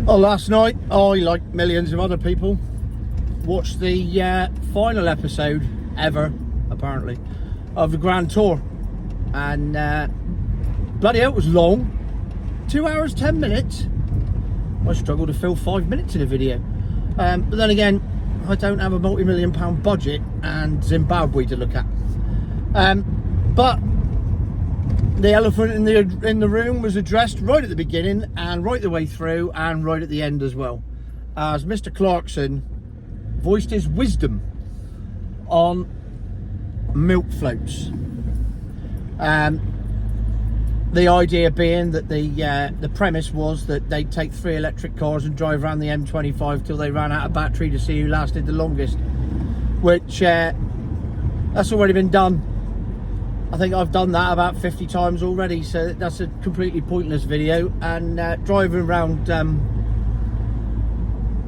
Well, last night I, like millions of other people, watched the final episode ever, apparently, of the Grand Tour, and bloody hell, it was long. 2 hours 10 minutes. I struggled to fill 5 minutes in a video, but then again, I don't have a multi-million-pound budget and Zimbabwe to look at. But the elephant in the room was addressed right at the beginning and right the way through and right at the end as well, as Mr. Clarkson voiced his wisdom on milk floats. The idea being that the premise was that they'd take 3 electric cars and drive around the M25 till they ran out of battery to see who lasted the longest, which that's already been done. I think I've done that about 50 times already, so that's a completely pointless video. And driving around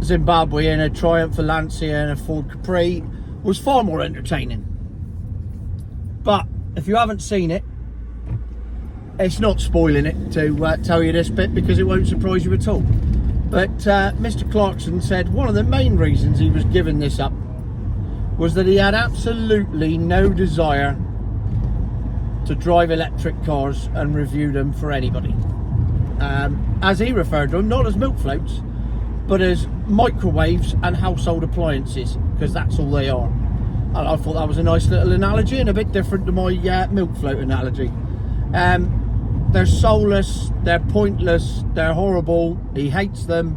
Zimbabwe in a Triumph, a Lancia and a Ford Capri was far more entertaining. But if you haven't seen it, it's not spoiling it to tell you this bit, because it won't surprise you at all. But Mr. Clarkson said one of the main reasons he was giving this up was that he had absolutely no desire to drive electric cars and review them for anybody. As he referred to them, not as milk floats, but as microwaves and household appliances, because that's all they are. And I thought that was a nice little analogy, and a bit different to my milk float analogy. They're soulless, they're pointless, they're horrible, he hates them,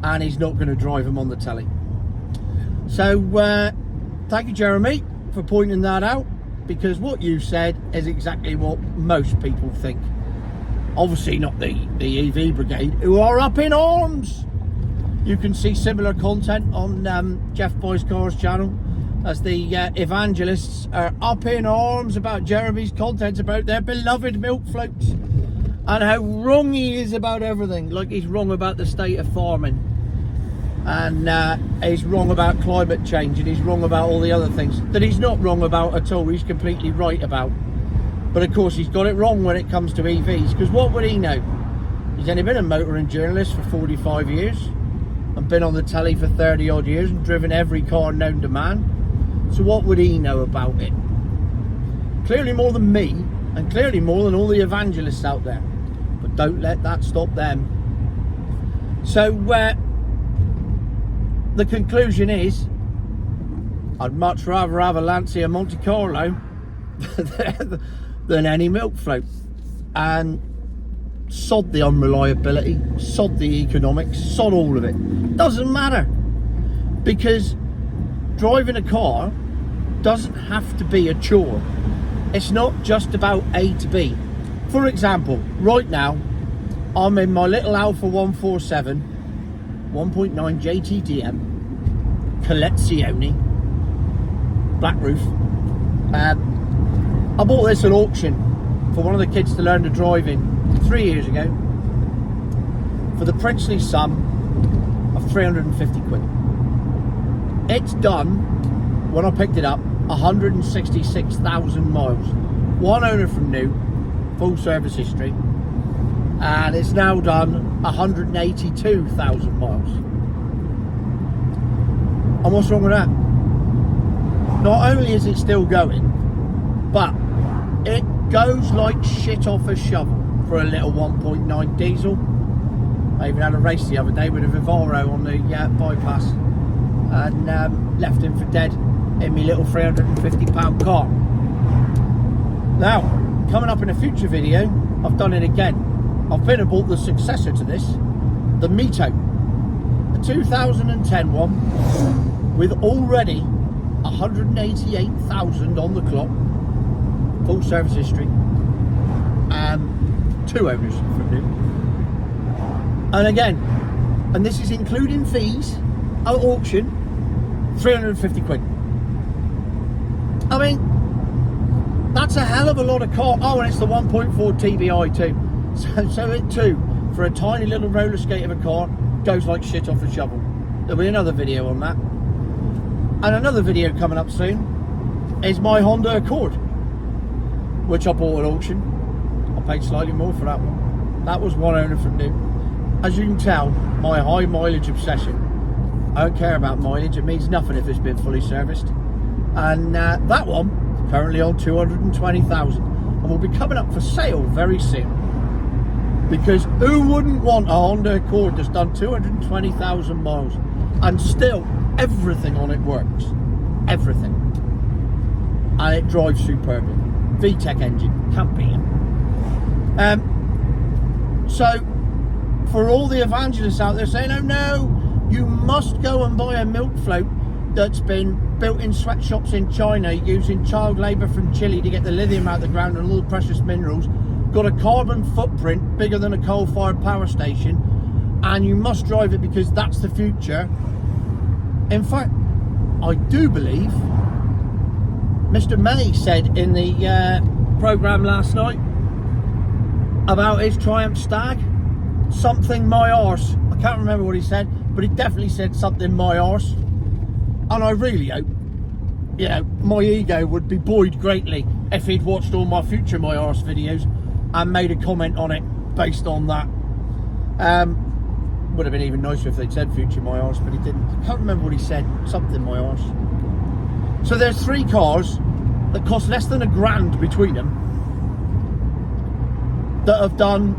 and he's not going to drive them on the telly. So thank you, Jeremy, for pointing that out, because what you said is exactly what most people think. Obviously not the EV brigade, who are up in arms. You can see similar content on Jeff Boy's Cars channel, as the EVangelists are up in arms about Jeremy's content about their beloved milk floats and how wrong he is about everything. Like he's wrong about the state of farming, and he's wrong about climate change, and he's wrong about all the other things that he's not wrong about at all. He's completely right about. But of course he's got it wrong when it comes to EVs, because what would he know? He's only been a motoring journalist for 45 years and been on the telly for 30 odd years and driven every car known to man. So what would he know about it? Clearly more than me, and clearly more than all the evangelists out there. But don't let that stop them. So the conclusion is, I'd much rather have a Lancia Monte Carlo than any milk float. And sod the unreliability, sod the economics, sod all of it. Doesn't matter, because driving a car doesn't have to be a chore. It's not just about A to B. For example, right now I'm in my little Alfa 147 1.9 JTDM Collezione, black roof. I bought this at auction for one of the kids to learn to drive in 3 years ago for the princely sum of 350 quid. It's done, when I picked it up, 166,000 miles. One owner from new, full service history, and it's now done 182,000 miles. And what's wrong with that? Not only is it still going, but it goes like shit off a shovel for a little 1.9 diesel. I even had a race the other day with a Vivaro on the bypass, and left him for dead in my little £350 car. Now, coming up in a future video, I've done it again. I've been and bought the successor to this, the Mito, a 2010 one with already 188,000 on the clock, full service history, and 2 owners from new. And again, and this is including fees at auction, 350 quid. I mean, that's a hell of a lot of car. Oh, and it's the 1.4 TBI too. So it too, for a tiny little roller skate of a car, goes like shit off a shovel. There'll be another video on that. And another video coming up soon is my Honda Accord, which I bought at auction. I paid slightly more for that one. That was one owner from new. as you can tell, my high mileage obsession. I don't care about mileage, it means nothing if it's been fully serviced. And that one, currently on 220,000, and will be coming up for sale very soon. Because who wouldn't want a Honda Accord that's done 220,000 miles and still everything on it works, everything, and it drives superbly. VTEC engine, can't beat it. So for all the evangelists out there saying, oh no, you must go and buy a milk float that's been built in sweatshops in China using child labour from Chile to get the lithium out of the ground and all the precious minerals, got a carbon footprint bigger than a coal-fired power station, and you must drive it because that's the future. In fact, I do believe Mr. May said in the programme last night about his Triumph Stag, something my arse. I can't remember what he said, but he definitely said something my arse. And I really hope, you know, my ego would be buoyed greatly if he'd watched all my future my arse videos and made a comment on it based on that. Would have been even nicer if they'd said future my arse, but he didn't. I can't remember what he said, something my arse. So there's 3 cars that cost less than £1,000 between them that have done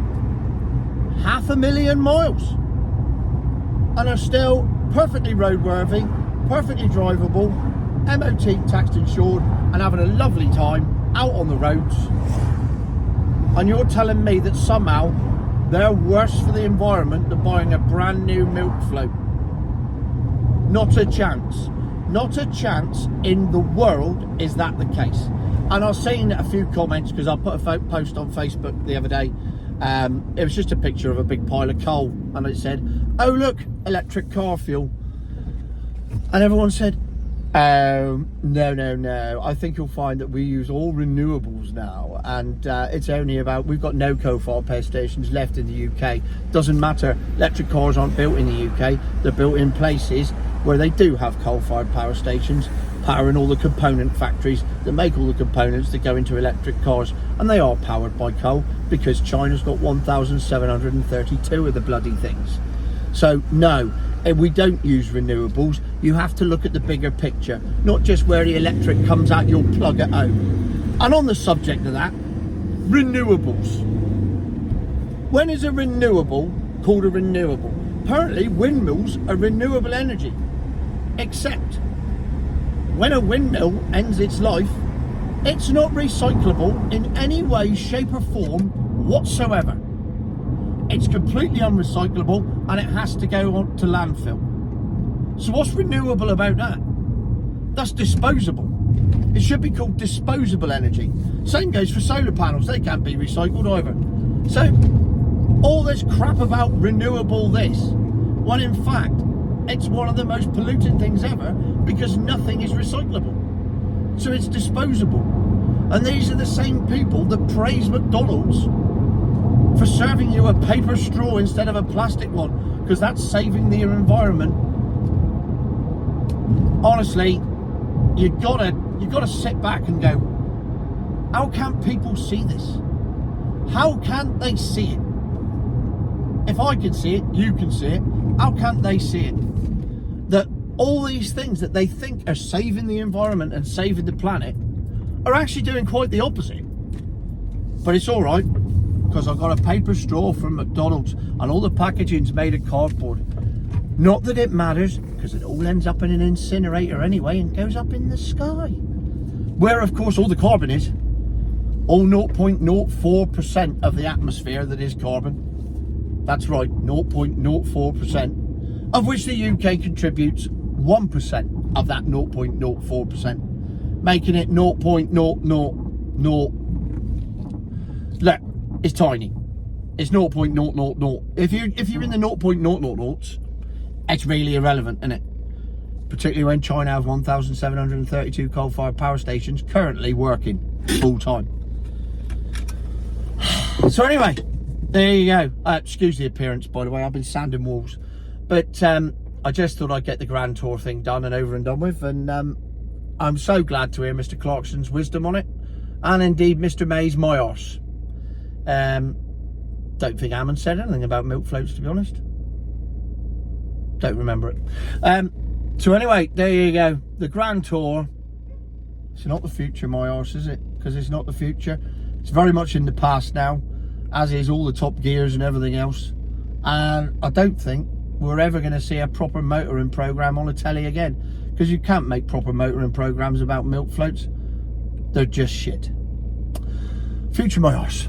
500,000 miles and are still perfectly roadworthy, perfectly drivable, MOT taxed insured, and having a lovely time out on the roads. And you're telling me that somehow they're worse for the environment than buying a brand new milk float? Not a chance. Not a chance in the world is that the case. And I've seen a few comments because I put a post on Facebook the other day. It was just a picture of a big pile of coal, and it said, oh look, electric car fuel. And everyone said, oh, no, I think you'll find that we use all renewables now, and it's only about, we've got no coal-fired power stations left in the UK. Doesn't matter, electric cars aren't built in the UK, they're built in places where they do have coal-fired power stations, powering all the component factories that make all the components that go into electric cars, and they are powered by coal because China's got 1,732 of the bloody things. So no, we don't use renewables. You have to look at the bigger picture, not just where the electric comes out your plug at home. And on the subject of that, renewables. When is a renewable called a renewable? Apparently windmills are renewable energy, except when a windmill ends its life, it's not recyclable in any way, shape or form whatsoever. It's completely unrecyclable and it has to go on to landfill. So what's renewable about that? That's disposable. It should be called disposable energy. Same goes for solar panels, they can't be recycled either. So all this crap about renewable this, when in fact it's one of the most polluting things ever because nothing is recyclable. So it's disposable. And these are the same people that praise McDonald's for serving you a paper straw instead of a plastic one, because that's saving the environment. Honestly, you gotta sit back and go, how can people see this? How can't they see it? If I can see it, you can see it. How can't they see it? That all these things that they think are saving the environment and saving the planet are actually doing quite the opposite. But it's all right, because I've got a paper straw from McDonald's and all the packaging's made of cardboard. Not that it matters, because it all ends up in an incinerator anyway and goes up in the sky, where of course all the carbon is, all 0.04% of the atmosphere that is carbon. That's right, 0.04%, of which the UK contributes 1% of that 0.04%, making it 0.000. Look, it's tiny. It's 0.000. If you're in the 0.000s, it's really irrelevant, isn't it? Particularly when China has 1,732 coal-fired power stations currently working full time. So anyway, there you go. Excuse the appearance, by the way. I've been sanding walls, but I just thought I'd get the Grand Tour thing done and over and done with. And I'm so glad to hear Mr. Clarkson's wisdom on it, and indeed Mr. May's my arse. Don't think Hammond said anything about milk floats, to be honest. Don't remember it. So anyway, there you go. The Grand Tour. It's not the future, my arse, is it? Because it's not the future. It's very much in the past now, as is all the Top Gears and everything else. And I don't think we're ever going to see a proper motoring programme on the telly again, because you can't make proper motoring programmes about milk floats. They're just shit. Future, my arse.